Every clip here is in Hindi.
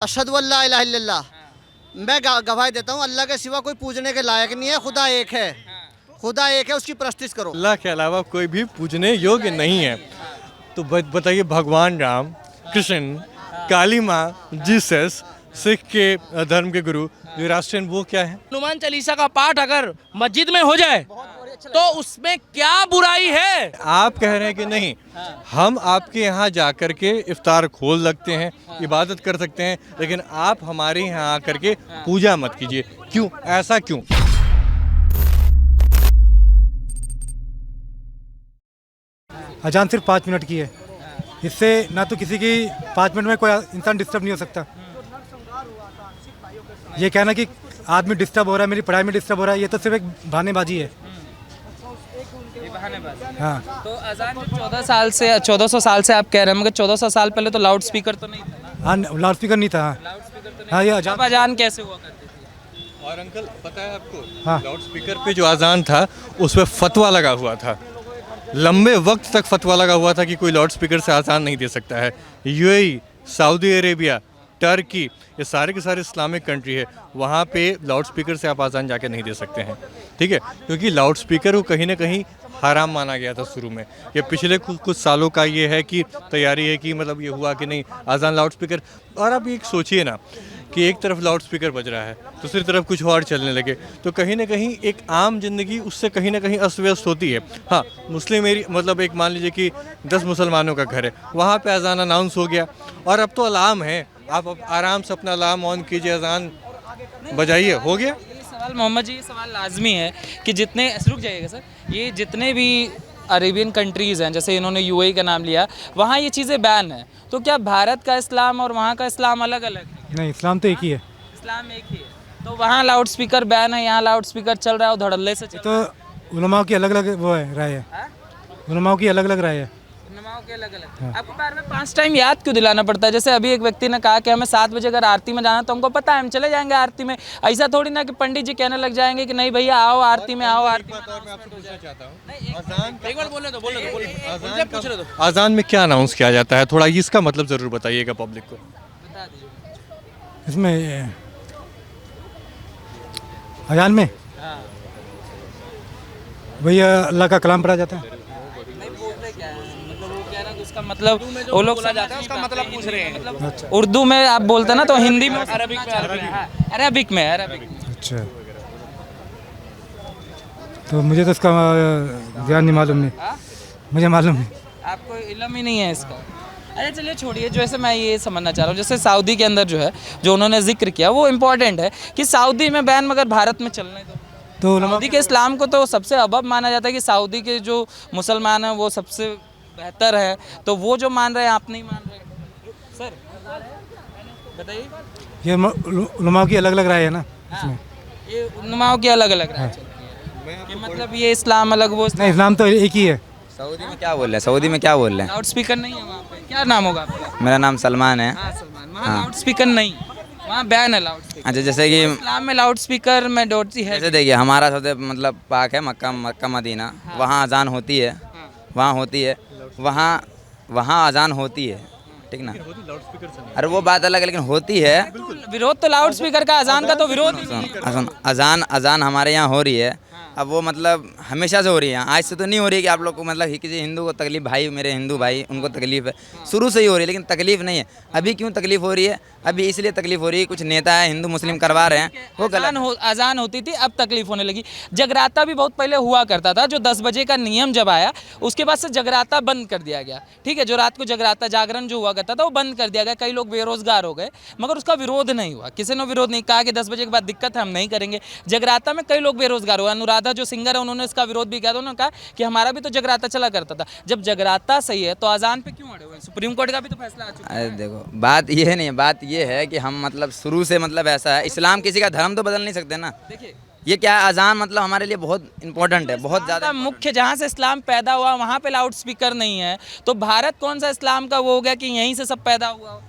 अशहदु अल्ला इलाहा इल्लल्लाह, मैं गवाही देता हूँ अल्लाह के सिवा कोई पूजने के लायक नहीं है। खुदा एक है, खुदा एक है, उसकी प्रस्तिश करो। अल्लाह के अलावा कोई भी पूजने योग्य नहीं है। तो बताइए, भगवान राम, कृष्ण, काली माँ, जीसस, सिख के धर्म के गुरु युवराष्ट्र, वो क्या है? हनुमान चालीसा का पाठ अगर मस्जिद में हो जाए तो उसमें क्या बुराई है? आप कह रहे हैं कि नहीं, हम आपके यहाँ जाकर के इफ्तार खोल सकते हैं, इबादत कर सकते हैं, लेकिन आप हमारे यहाँ आकर के पूजा मत कीजिए। क्यों? ऐसा क्यों? अजान सिर्फ 5 मिनट की है, इससे ना तो किसी की 5 मिनट में कोई इंसान डिस्टर्ब नहीं हो सकता। ये कहना कि आदमी डिस्टर्ब हो रहा है, मेरी पढ़ाई में डिस्टर्ब हो रहा है, ये तो सिर्फ एक बहानेबाजी है। हाँ, तो अजान जो 1400 साल से आप कह रहे हैं, मगर 1400 साल पहले तो लाउड स्पीकर तो नहीं था। हाँ, लाउड स्पीकर नहीं था। हाँ, ये अब अजान कैसे हुआ करती थी? और अंकल, पता है आपको, हाँ। लाउड स्पीकर पे जो अजान था उस पर फतवा लगा हुआ था। लंबे वक्त तक फतवा लगा हुआ था कि कोई लाउड स्पीकर से अजान नहीं दे सकता है। यूएई, सऊदी अरेबिया, टर्की, ये सारे के सारे इस्लामिक कंट्री है, वहाँ पे लाउड स्पीकर से आप अजान जाके नहीं दे सकते हैं। ठीक है, क्योंकि लाउड स्पीकर को कहीं ना कहीं हराम माना गया था शुरू में। ये पिछले कुछ सालों का ये है कि तैयारी है कि मतलब ये हुआ कि नहीं अजान लाउड स्पीकर। और आप एक सोचिए ना कि एक तरफ लाउड स्पीकर बज रहा है, दूसरी तरफ कुछ और चलने लगे, तो कहीं ना कहीं एक आम जिंदगी उससे कहीं ना कहीं अस्त व्यस्त होती है। हाँ, मुस्लिम एरिया मतलब एक मान लीजिए कि 10 मुसलमानों का घर है, वहाँ पे अजान अनाउंस हो गया, और अब तो अलार्म है, आप अब आराम से अपना अलार्म ऑन कीजिए, अजान बजाइए, हो गया। ये सवाल मोहम्मद जी, ये सवाल लाजमी है कि जितने, रुक जाइएगा सर, ये जितने भी अरेबियन कंट्रीज़ हैं, जैसे इन्होंने यूएई का नाम लिया, वहाँ ये चीज़ें बैन है, तो क्या भारत का इस्लाम और वहाँ का इस्लाम अलग अलग है? नहीं, इस्लाम तो एक ही है। इस्लाम एक ही है, तो वहाँ लाउड स्पीकर बैन है, यहाँ लाउड स्पीकर चल रहा है, और धड़ल्ले से चल रहा है। तो उलमाओं की अलग अलग वो है, राय है। उलमाओं की अलग अलग राय है। नमाज़ के अलग अलग। आपको बार में 5 टाइम याद क्यों दिलाना पड़ता है? जैसे अभी एक व्यक्ति ने कहा कि हमें 7 बजे अगर आरती में जाना, तो हमको पता है हम चले जाएंगे आरती में। ऐसा थोड़ी ना कि पंडित जी कहने लग जाएंगे कि नहीं भैया आओ आरती में, आओ आरती में। अजान में क्या अनाउंस किया जाता है, थोड़ा इसका मतलब ज़रूर बताइएगा पब्लिक को। इसमें अजान में वही अल्लाह का कलाम पढ़ा जाता है। उसका मतलब वो लोग उसका मतलब पूछ रहे हैं, मतलब उर्दू में आप बोलते हैं ना, तो हिंदी में, अरबिक में। अच्छा, तो मुझे तो इसका ध्यान नहीं, मालूम नहीं, मुझे मालूम नहीं। आपको इल्म ही नहीं है इसका? अरे चलिए छोड़िए, जो ऐसे मैं ये समझना चाह रहा हूँ, जैसे सऊदी के अंदर जो है, जो उन्होंने जिक्र किया, वो इम्पोर्टेंट है कि सऊदी में बैन, मगर भारत में चलने दो। तो सऊदी के इस्लाम को तो सबसे अबब माना जाता है कि सऊदी के जो मुसलमान हैं वो सबसे बेहतर है, तो वो जो मान रहे हैं आप नहीं मान रहे सर, बताइए। ये उलमाओं की अलग अलग राय है ना इसमें। ये उलमाओं की अलग अलग राय कि मतलब ये इस्लाम अलग, वो नहीं, इस्लाम तो एक ही है। सऊदी में क्या बोल रहे हैं? सऊदी में क्या बोल रहे हैं? लाउड स्पीकर नहीं है वहाँ पे। क्या नाम होगा आपका? मेरा नाम सलमान है। हाँ सलमान, वहाँ लाउड स्पीकर नहीं, वहाँ बैन है लाउड स्पीकर। अच्छा, जैसे कि इस्लाम में लाउड स्पीकर में डोरती है। जैसे देखिए, हमारा सबसे मतलब पाक है मक्का मदीना, वहाँ अजान होती है, वहाँ होती है, वहाँ अजान होती है, ठीक ना? अरे वो बात अलग है, लेकिन होती है। विरोध तो लाउड स्पीकर का, अजान का तो विरोध ही नहीं है। अजान हमारे यहाँ हो रही है। अब वो मतलब हमेशा से हो रही है, आज से तो नहीं हो रही है कि आप लोग को मतलब किसी हिंदू को तकलीफ, भाई मेरे हिंदू भाई उनको तकलीफ है, शुरू से ही हो रही है, लेकिन तकलीफ नहीं है। अभी क्यों तकलीफ हो रही है? अभी इसलिए तकलीफ हो रही है, कुछ नेता है हिंदू मुस्लिम करवा रहे हैं, वो गलत। अजान होती थी, अब तकलीफ होने लगी। जगराता भी बहुत पहले हुआ करता था, जो 10 बजे का नियम जब आया, उसके बाद से जगराता बंद कर दिया गया। ठीक है, जो रात को जगराता जागरण जो हुआ करता था वो बंद कर दिया गया। कई लोग बेरोजगार हो गए, मगर उसका विरोध नहीं हुआ, किसी ने विरोध नहीं कहा कि 10 बजे के बाद दिक्कत है, हम नहीं करेंगे। जगराता में कई लोग बेरोजगार हुए। अनुराधा जो सिंगर है, उन्होंने इसका विरोध भी किया था। उन्होंने कहा कि हमारा भी तो जगराता चला करता था। जब जगराता सही है तो अजान पे क्यों अड़े हुए? सुप्रीम कोर्ट का भी तो फैसला आ चुका है। अरे देखो, बात ये नहीं है, बात ये है कि हम मतलब शुरू से मतलब ऐसा है, इस्लाम किसी का धर्म तो बदल नहीं सकते ना। देखिए, ये क्या है, अजान मतलब हमारे लिए बहुत इंपॉर्टेंट है, बहुत ज़्यादा मुख्य जहाँ से इस्लाम पैदा हुआ वहाँ पे लाउड स्पीकर नहीं है, तो भारत कौन सा इस्लाम का वो हो गया कि यहीं से सब पैदा हुआ हो?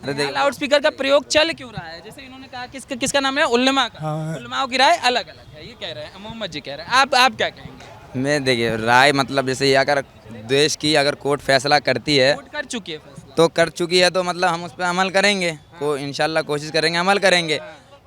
लाउड स्पीकर का प्रयोग चल क्यों रहा है? जैसे इन्होंने कहा किसका नाम है, उल्लेमा का। उल्लेमाओं की राय अलग अलग है, ये कह रहे हैं, मोहम्मद जी कह रहे हैं। आप क्या कहेंगे? मैं देखिए, राय मतलब जैसे ये अगर देश की अगर कोर्ट फैसला करती है, कोर्ट कर चुकी है फैसला। तो कर चुकी है, तो मतलब हम उस पर अमल करेंगे, को इंशाल्लाह कोशिश करेंगे, अमल करेंगे।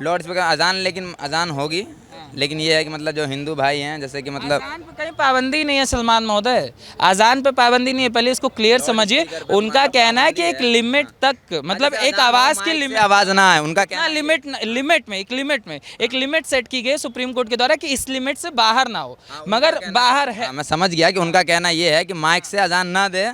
लाउड स्पीकर अजान, लेकिन अजान होगी, लेकिन ये है कि मतलब जो हिंदू भाई हैं, जैसे कि मतलब अजान पे कहीं पाबंदी नहीं है सलमान महोदय, अजान पे पाबंदी नहीं है, पहले इसको क्लियर समझिए। उनका कहना है कि एक लिमिट तक, मतलब एक आवाज़ की लिमिट, आवाज़ ना है उनका क्या, लिमिट एक लिमिट सेट की गई सुप्रीम कोर्ट के द्वारा कि इस लिमिट से बाहर ना हो, मगर बाहर है। मैं समझ गया कि उनका कहना ये है कि माइक से अजान ना दे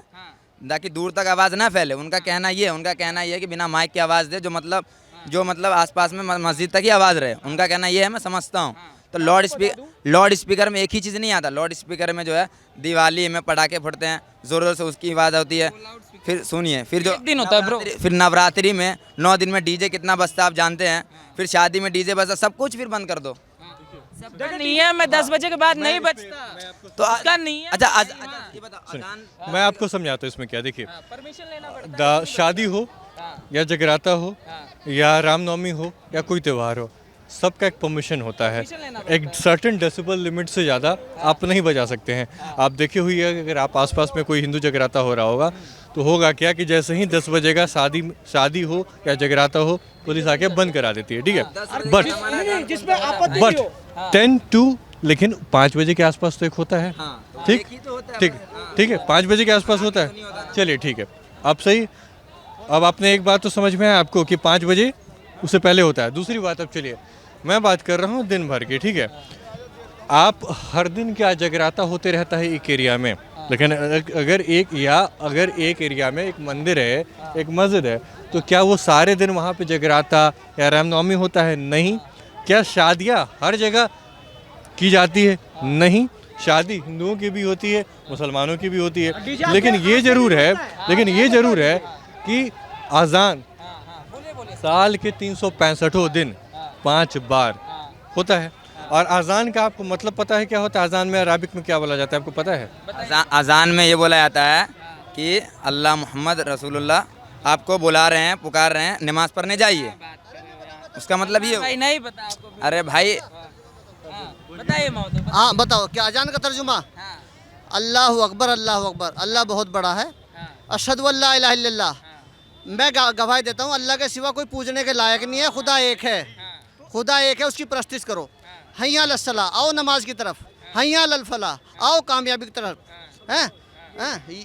ताकि दूर तक आवाज़ ना फैले। उनका कहना ये है कि बिना माइक की आवाज़ दे, जो मतलब आसपास में मस्जिद तक ही आवाज़ रहे। उनका कहना ये है, मैं समझता हूँ। तो लाउड स्पीकर में एक ही चीज़ नहीं आता। लाउड स्पीकर में जो है दिवाली में पटाखे फटते हैं, ज़ोर ज़ोर से उसकी आवाज़ होती है। फिर सुनिए, फिर जो दिन होता है ब्रो, फिर नवरात्रि में 9 दिन में डीजे कितना बजता है आप जानते हैं। फिर शादी में डीजे बजता, सब कुछ फिर बंद कर दो। नियम है 10 बजे के बाद नहीं बचता, तो उसका नियम। अच्छा ये बताओ, मैं आपको समझाता हूँ इसमें क्या। देखिए, परमिशन लेना पड़ता शादी हो या जगराता हो या रामनवमी हो या कोई त्यौहार हो, सबका एक परमिशन होता है। एक सर्टेन डेसिबल लिमिट से ज़्यादा आप नहीं बजा सकते हैं। आप देखे हुई है, अगर आप आसपास में कोई हिंदू जगराता हो रहा होगा तो होगा क्या कि जैसे ही 10 बजे का शादी हो या जगराता हो, पुलिस आके बंद करा देती है, ठीक है। बट 10 to, लेकिन 5 बजे के आसपास तो एक होता है, ठीक ठीक है, 5 बजे के आसपास होता है। चलिए ठीक है, अब सही। अब आपने एक बात तो समझ में आया आपको कि 5 बजे उससे पहले होता है। दूसरी बात, अब चलिए मैं बात कर रहा हूँ दिन भर की, ठीक है। आप हर दिन क्या जगराता होते रहता है एक एरिया में, लेकिन अगर एक एरिया में एक मंदिर है, एक मस्जिद है, तो क्या वो सारे दिन वहाँ पे जगराता या रामनवमी होता है? नहीं। क्या शादियाँ हर जगह की जाती है? नहीं। शादी हिंदुओं की भी होती है, मुसलमानों की भी होती है, लेकिन ये ज़रूर है कि अजान साल के 365 दिन 5 बार होता है। और अजान का आपको मतलब पता है क्या होता है? अजान में अरबिक में क्या बोला जाता है, आपको पता है? अजान में ये बोला जाता है कि अल्लाह मोहम्मद रसूलुल्लाह आपको बुला रहे हैं, पुकार रहे हैं, नमाज पढ़ने जाइए। उसका मतलब ये भाई नहीं पता आपको? अरे भाई बताइए महोदय। हाँ बताओ, क्या अजान का तर्जुमा? अल्लाह अकबर, अल्लाह बहुत बड़ा है। अशहदु अल्ला इलाहा इल्लल्लाह, मैं गवाही देता हूँ अल्लाह के सिवा कोई पूजने के लायक नहीं है। खुदा एक है, उसकी परस्तिश करो। हैया अल सलाह, आओ नमाज की तरफ। हैया अल फलाह, आओ कामयाबी की तरफ। हैं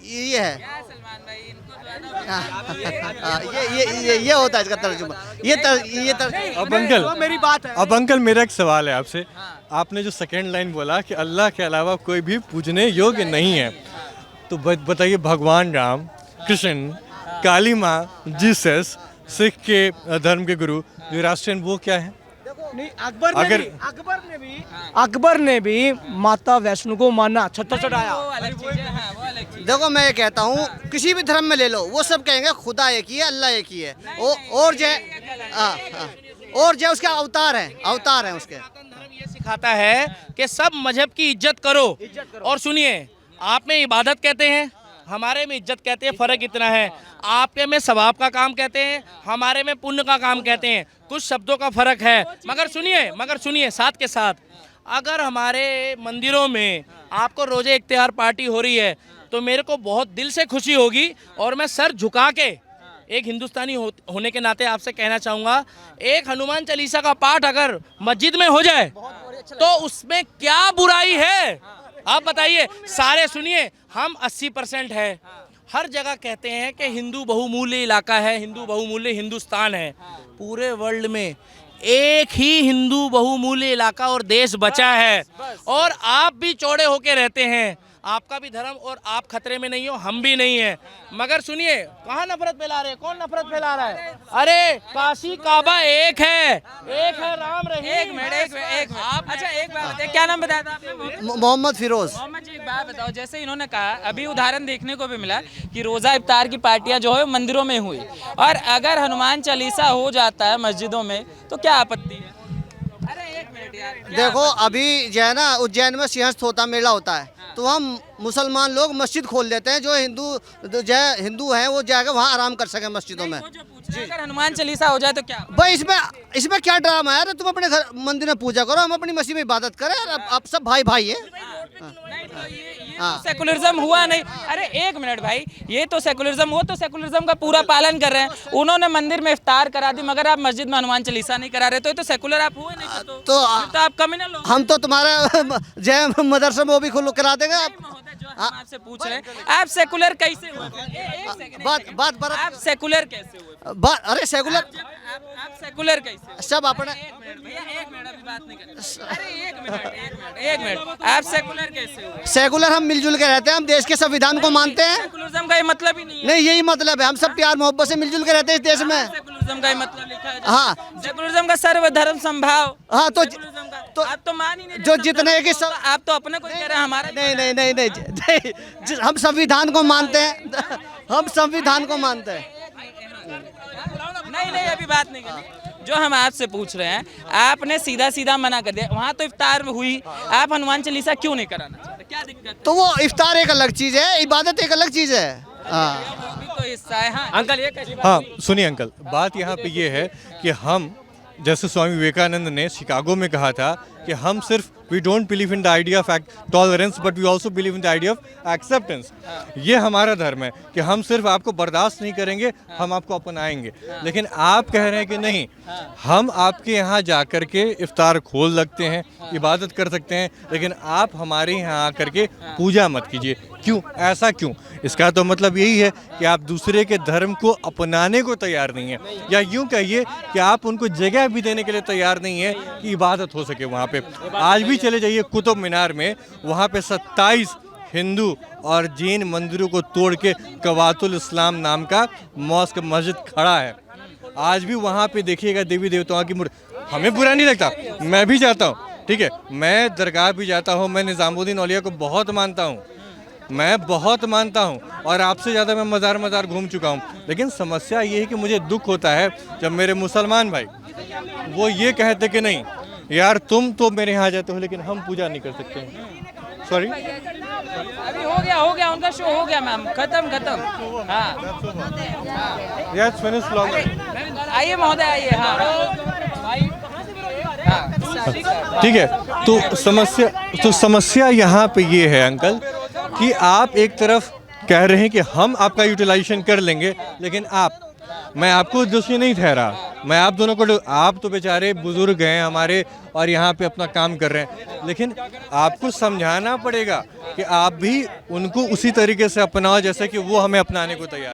ये है। ये होता है इसका तर्जुमा। अब अंकल, मेरी बात है। अब अंकल मेरा एक सवाल है आपसे। आपने जो सेकंड लाइन बोला कि अल्लाह के अलावा कोई भी पूजने योग्य नहीं है, तो बताइए भगवान राम, कृष्ण, काली माँ, जीसस, सिख के धर्म के गुरु जो राष्ट्रीय, वो क्या है? नहीं, अकबर ने भी माता वैष्णो को माना, छत्र चढ़ाया। देखो मैं ये कहता हूँ, किसी भी धर्म में ले लो, वो सब कहेंगे खुदा एक ही है, अल्लाह एक ही है। और जो उसके अवतार हैं उसके। ये सिखाता है कि सब मजहब की इज्जत करो। और सुनिए, आप में इबादत कहते हैं, हमारे में इज्जत कहते हैं, फ़र्क इतना है। आपके में सवाब का काम कहते हैं, हमारे में पुण्य का काम कहते हैं। कुछ शब्दों का फ़र्क है। मगर सुनिए साथ के साथ, अगर हमारे मंदिरों में आपको रोज़े इख्तियार पार्टी हो रही है तो मेरे को बहुत दिल से खुशी होगी। और मैं सर झुका के एक हिंदुस्तानी होने के नाते आपसे कहना चाहूँगा, एक हनुमान चालीसा का पाठ अगर मस्जिद में हो जाए तो उसमें क्या बुराई है? आप बताइए। सारे सुनिए, हम 80% है। हर जगह कहते हैं कि हिंदू बहुमूल्य इलाका है, हिंदू बहुमूल्य हिंदुस्तान है। पूरे वर्ल्ड में एक ही हिंदू बहुमूल्य इलाका और देश बचा है, और आप भी चौड़े होके रहते हैं। आपका भी धर्म और आप खतरे में नहीं हो, हम भी नहीं है। मगर सुनिए, कहाँ नफरत फैला रहे हैं? कौन नफरत फैला रहा है? अरे काशी काबा एक है राम रहीम। एक मिनट अच्छा एक बात बताइए, क्या नाम बताया था आपने? मोहम्मद फिरोज। मोहम्मद जी, एक बात बताओ, जैसे इन्होंने कहा, अभी उदाहरण देखने को भी मिला कि रोज़ा इफ्तार की पार्टियां जो है मंदिरों में हुई, और अगर हनुमान चालीसा हो जाता है मस्जिदों में तो क्या आपत्ति है? अरे एक मिनट यार, देखो अभी जो है ना, उज्जैन में सिंहस्थ होता मेला होता है, तो हम मुसलमान लोग मस्जिद खोल देते हैं। जो हिंदू हैं वो जाकर वहाँ आराम कर सके मस्जिदों में। अगर हनुमान चालीसा हो जाए तो क्या? भाई इसमें क्या ड्रामा है? तुम अपने घर मंदिर में पूजा करो, हम अपनी मस्जिद में इबादत करें। आप सब भाई है। सेकुलरिज्म हुआ नहीं। अरे एक मिनट भाई, ये तो सेकुलरिज्म, वो तो सेकुलरिज्म का पूरा पालन कर रहे हैं। उन्होंने मंदिर में इफ्तार करा दी, मगर आप मस्जिद में हनुमान चालीसा नहीं करा रहे, तो ये तो सेकुलर आप हुए नहीं। तो आप कम्युनल हो। हम तो तुम्हारा जय मदरसा में वो भी खुल करा देंगे आप। महोदय, जो हम आपसे पूछ रहे हैं, आप सेकुलर कैसे हुए? एक सेकंड, बात आप सेकुलर कैसे हुए? अरे सेकुलर, आप सेकुलर कैसे हुए? सब अपने भैया एक मिनट, अभी बात नहीं करें। अरे एक मिनट, आप सेकुलर कैसे हुए? सेकुलर हम मिलजुल के रहते हैं, हम देश के संविधान को मानते हैं। सेकुलरिज्म का ये मतलब ही नहीं है। नहीं, यही मतलब है, हम सब प्यार मोहब्बत से मिलजुल के रहते हैं इस देश में। सेकुलरिज्म का ये मतलब लिखा है। हाँ, सेकुलरिज्म का सर्वधर्म संभाव। हाँ, तो आप तो मान ही नहीं, जो जितने की सब, आप तो अपने को कह रहे हैं हमारा। नहीं, हम संविधान को मानते हैं, हम संविधान को मानते हैं। नहीं, अभी बात नहीं करनी। जो हम आपसे पूछ रहे हैं, आपने सीधा मना कर दिया। वहाँ तो इफ्तार में हुई, आप हनुमान चालीसा क्यों नहीं कराना चाहते? क्या दिक्कत? तो वो इफ्तार एक अलग चीज है, इबादत एक अलग चीज है। वो भी तो हिस्सा है। हाँ अंकल, ये कैसी बात? हाँ सुनिए अंकल, बात यहाँ पे ये है कि हम, जैसे स्वामी विवेकानंद ने शिकागो में कहा था कि हम सिर्फ we don't believe in the idea of tolerance but we also believe in the idea of acceptance. ये हमारा धर्म है कि हम सिर्फ आपको बर्दाश्त नहीं करेंगे, हम आपको अपनाएंगे। लेकिन आप कह रहे हैं कि नहीं, हम आपके यहाँ जा कर के इफ्तार खोल सकते हैं, इबादत कर सकते हैं, लेकिन आप हमारे यहाँ आकर के पूजा मत कीजिए। क्यों? ऐसा क्यों? इसका तो मतलब यही है कि आप दूसरे के धर्म को अपनाने को तैयार नहीं है, या यूं कहिए कि आप उनको जगह भी देने के लिए तैयार नहीं है कि इबादत हो सके वहाँ पे। आज भी चले जाइए कुतुब मीनार में, वहाँ पे 27 हिंदू और जैन मंदिरों को तोड़ के कवातुल इस्लाम नाम का मॉस्क मस्जिद खड़ा है। आज भी वहाँ पे देखिएगा देवी देवताओं की मूर्ति। हमें बुरा नहीं लगता, मैं भी जाता हूँ, ठीक है, मैं दरगाह भी जाता हूँ, मैं निज़ामुद्दीन औलिया को बहुत मानता हूँ, मैं बहुत मानता हूँ, और आपसे ज़्यादा मैं मज़ार घूम चुका हूँ। लेकिन समस्या ये है कि मुझे दुख होता है जब मेरे मुसलमान भाई वो ये कहते कि नहीं यार, तुम तो मेरे यहाँ जाते हो लेकिन हम पूजा नहीं कर सकते हैं। सॉरी, अभी हो गया उनका शो हो गया मैम, खत्म। हाँ यस फिनिश लॉन्ग। आइए महोदय, आइए। हाँ ठीक है, तो समस्या यहाँ पे ये है अंकल कि आप एक तरफ कह रहे हैं कि हम आपका यूटिलाइजेशन कर लेंगे, लेकिन मैं आपको दोषी नहीं ठहरा, मैं आप दोनों को, आप तो बेचारे बुजुर्ग हैं हमारे और यहाँ पे अपना काम कर रहे हैं, लेकिन आपको समझाना पड़ेगा कि आप भी उनको उसी तरीके से अपनाओ जैसे कि वो हमें अपनाने को तैयार।